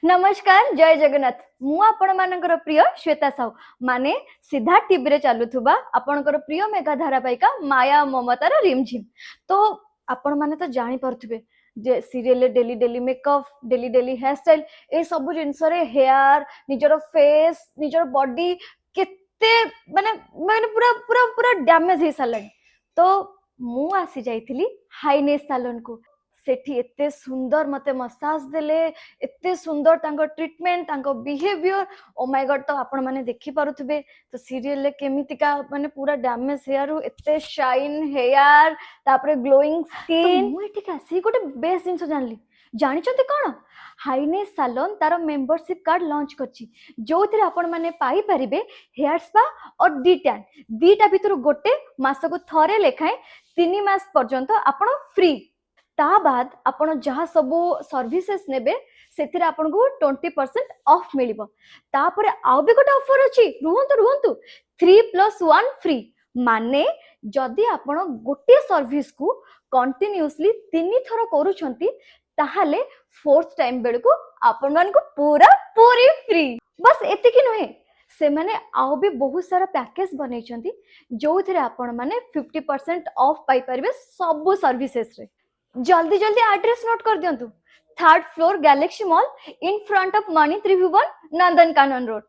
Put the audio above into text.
नमस्कार जय जगन्नाथ मु आपण मानकर प्रिय श्वेता साहू माने सीधा टीवी रे चलुथुबा आपणकर प्रिय मेगा धारावाहिका माया ममतार रिमझिम। तो आपण माने तो जानि परथुबे जे serial daily daily makeup daily daily hair style ए सब जिनस रे हेयर निजर फेस निजर बॉडी केते माने माने पूरा पूरा पूरा डैमेज हे सालानी। तो मु आसी जाइथिली हाईनेस सैलून को सेठी एते सुंदर मते मसाज देले एते सुंदर तांको ट्रीटमेंट तांको बिहेवियर ओ माय गॉड। तो आपण माने देखि पारुथबे तो सीरियल ले केमितिका माने पूरा डैमेज हेयर एते शाइन हेयर तापरे ग्लोइंग स्किन। तो मु एठी कासी गोटे बेस्ट जिंस जानली जानिचंती कोन हाईनेस सैलून तार मेंबरशिप कार्ड लॉन्च करछि जो थिरे आपण माने पाई परिबे हेयर स्पा और डी टैन दीटा भितर गोटे मासको थरे लेखाए 3 मास पर्यंत आपण फ्री। ता बाद आपण जहाँ सब सर्विसेस नेबे सेथिरे आपण को 20% ऑफ मिलिबो। तापरे आउ भी गोटे ऑफर अछि रुहंतु रुहंतु 3+1 फ्री माने जदि आपण गोटे सर्विस को कंटिन्यूअसली 3 थर करूछंती ताहाले फोर्थ टाइम बेल को आपण मान को पूरा पूरी फ्री। बस एतिकी नुहे से माने आउ भी बहुत सारा पैकेज बनै जो थिरे आपण माने 50% ऑफ पाई परिबे सब सर्विसेस रे। जल्दी जल्दी एड्रेस नोट कर दियंतु 3rd floor Galaxy mall in front of Mani Tribhuvan Nandan Kanan road.